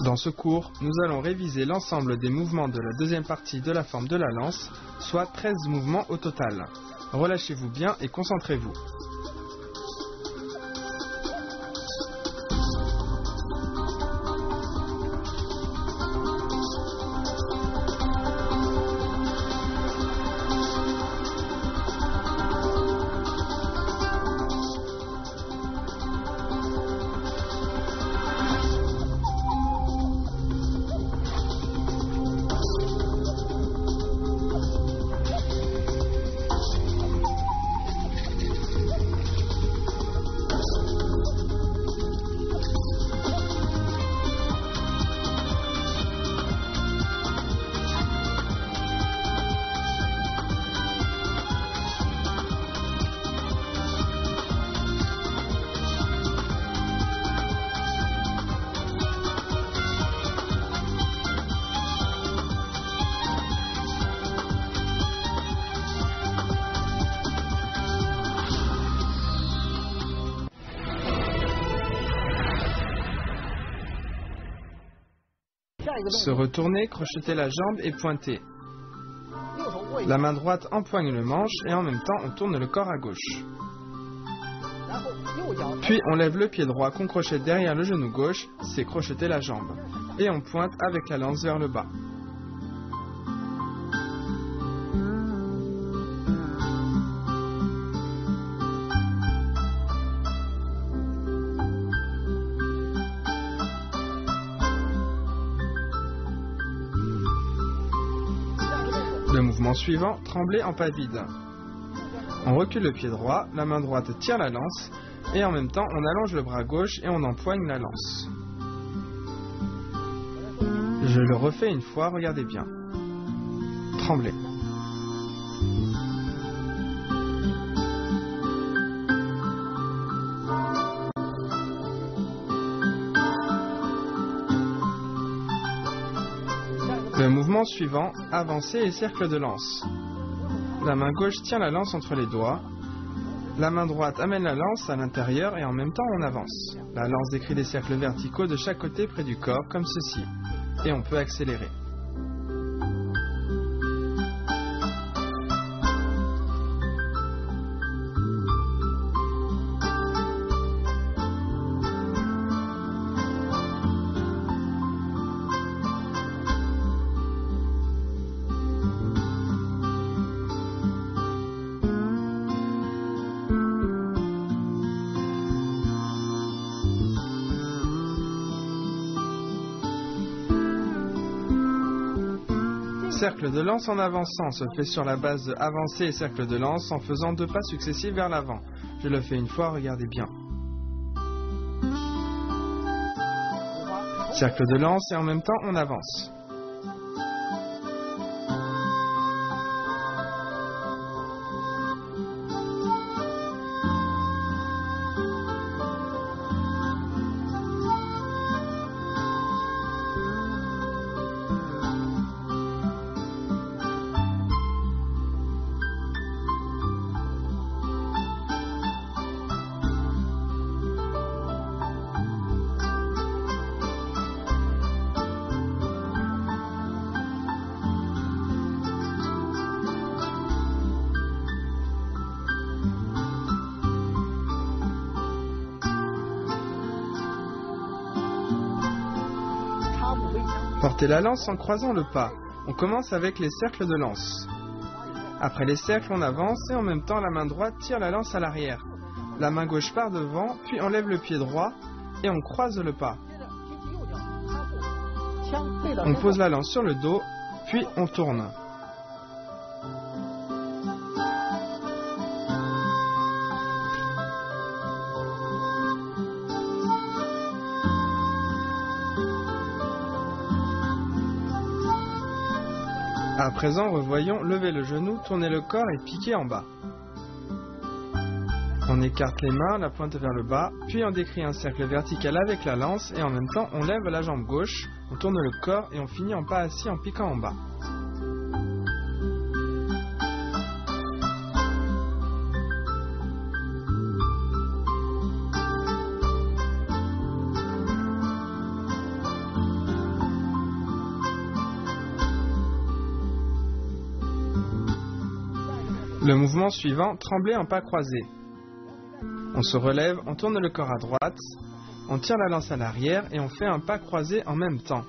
Dans ce cours, nous allons réviser l'ensemble des mouvements de la deuxième partie de la forme de la lance, soit 13 mouvements au total. Relâchez-vous bien et concentrez-vous. Se retourner, crocheter la jambe et pointer. La main droite empoigne le manche et en même temps on tourne le corps à gauche. Puis on lève le pied droit qu'on crochette derrière le genou gauche, c'est crocheter la jambe. Et on pointe avec la lance vers le bas. Le mouvement suivant, trembler en pas vide. On recule le pied droit, la main droite tire la lance et en même temps on allonge le bras gauche et on empoigne la lance. Je le refais une fois, regardez bien. Trembler. Le mouvement suivant, avancer et cercle de lance. La main gauche tient la lance entre les doigts. La main droite amène la lance à l'intérieur et en même temps on avance. La lance décrit des cercles verticaux de chaque côté près du corps, comme ceci. Et on peut accélérer. Cercle de lance en avançant se fait sur la base de avancer et cercle de lance en faisant 2 pas successifs vers l'avant. Je le fais une fois, regardez bien. Cercle de lance et en même temps on avance. Portez la lance en croisant le pas. On commence avec les cercles de lance. Après les cercles, on avance et en même temps la main droite tire la lance à l'arrière. La main gauche part devant, puis on lève le pied droit et on croise le pas. On pose la lance sur le dos, puis on tourne. À présent, revoyons, lever le genou, tourner le corps et piquer en bas. On écarte les mains, la pointe vers le bas, puis on décrit un cercle vertical avec la lance et en même temps on lève la jambe gauche, on tourne le corps et on finit en pas assis en piquant en bas. Le mouvement suivant, trembler en pas croisés. On se relève, on tourne le corps à droite, on tire la lance à l'arrière et on fait un pas croisé en même temps.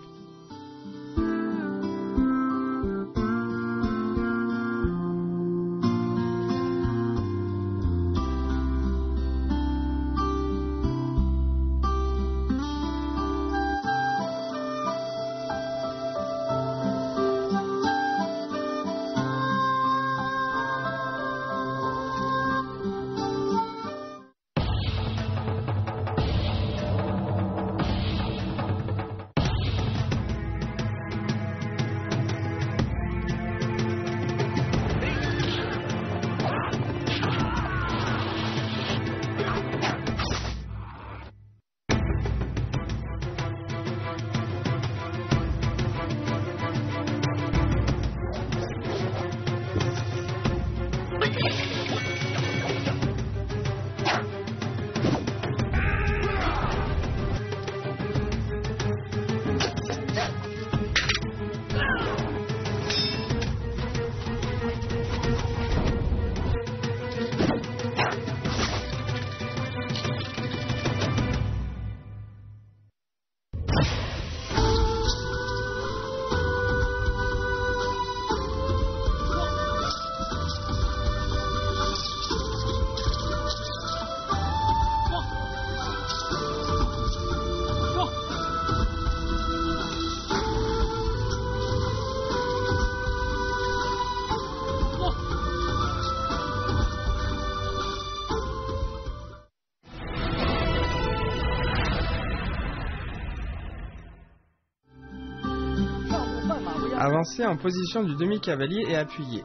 Avancer en position du demi-cavalier et appuyer.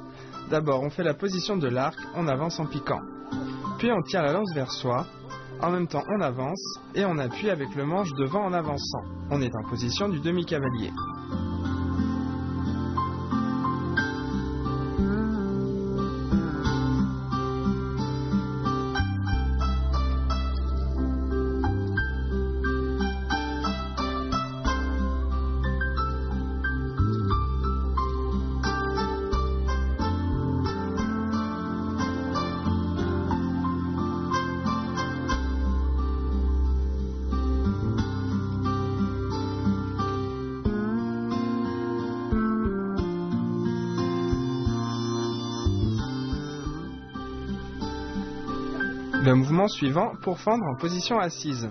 D'abord, on fait la position de l'arc, on avance en piquant. Puis on tire la lance vers soi. En même temps, on avance et on appuie avec le manche devant en avançant. On est en position du demi-cavalier. Le mouvement suivant, pour fendre en position assise.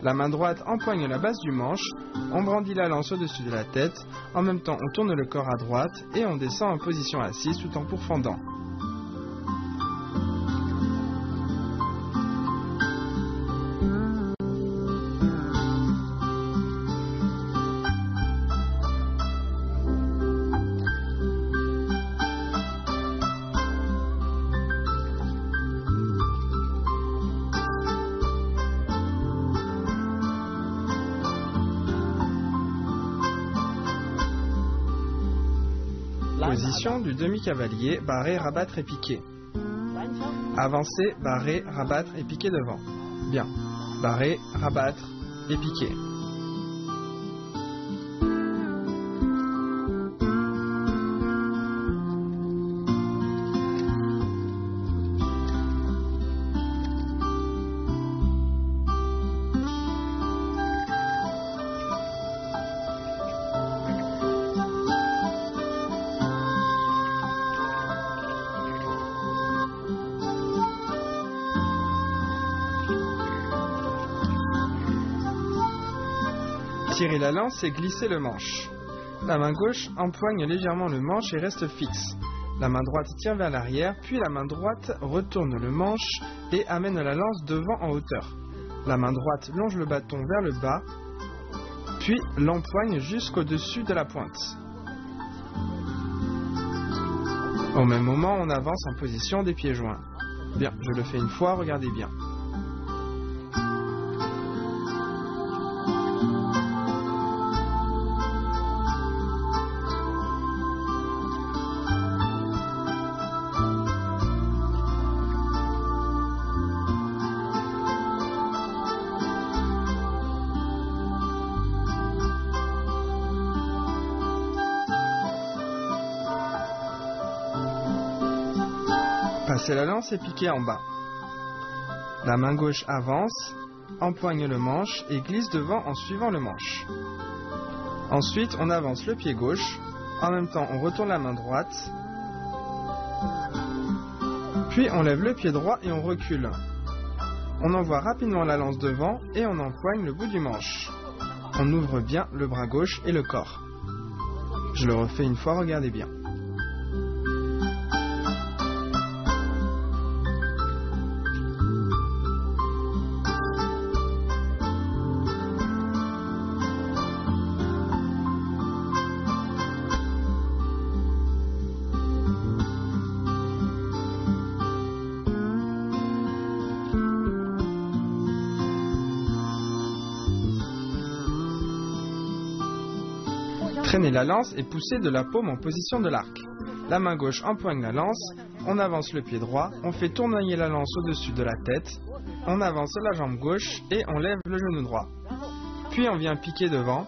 La main droite empoigne la base du manche, on brandit la lance au-dessus de la tête, en même temps on tourne le corps à droite et on descend en position assise tout en pourfendant. Position du demi-cavalier, barrer, rabattre et piquer. Avancer, barrer, rabattre et piquer devant. Bien. Barrer, rabattre et piquer. Tirer la lance et glisser le manche. La main gauche empoigne légèrement le manche et reste fixe. La main droite tire vers l'arrière, puis la main droite retourne le manche et amène la lance devant en hauteur. La main droite longe le bâton vers le bas, puis l'empoigne jusqu'au-dessus de la pointe. Au même moment, on avance en position des pieds joints. Bien, je le fais une fois, regardez bien. Passer la lance et piquer en bas. La main gauche avance, empoigne le manche et glisse devant en suivant le manche. Ensuite, on avance le pied gauche, en même temps on retourne la main droite, puis on lève le pied droit et on recule. On envoie rapidement la lance devant et on empoigne le bout du manche. On ouvre bien le bras gauche et le corps. Je le refais une fois, regardez bien. Traînez la lance et poussez de la paume en position de l'arc. La main gauche empoigne la lance, on avance le pied droit, on fait tournoyer la lance au-dessus de la tête, on avance la jambe gauche et on lève le genou droit. Puis on vient piquer devant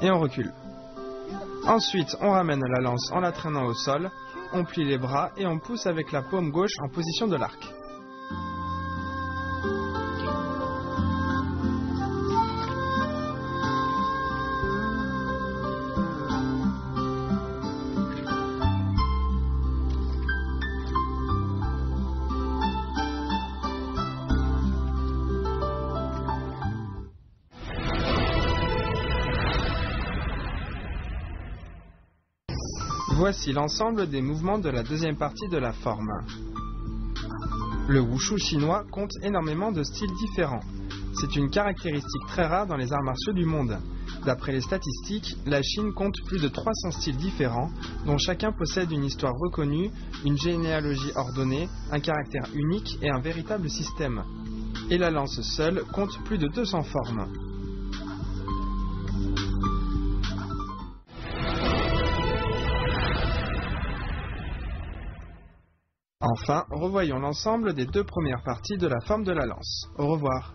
et on recule. Ensuite, on ramène la lance en la traînant au sol, on plie les bras et on pousse avec la paume gauche en position de l'arc. Voici l'ensemble des mouvements de la deuxième partie de la forme. Le wushu chinois compte énormément de styles différents. C'est une caractéristique très rare dans les arts martiaux du monde. D'après les statistiques, la Chine compte plus de 300 styles différents, dont chacun possède une histoire reconnue, une généalogie ordonnée, un caractère unique et un véritable système. Et la lance seule compte plus de 200 formes. Enfin, revoyons l'ensemble des deux premières parties de la forme de la lance. Au revoir.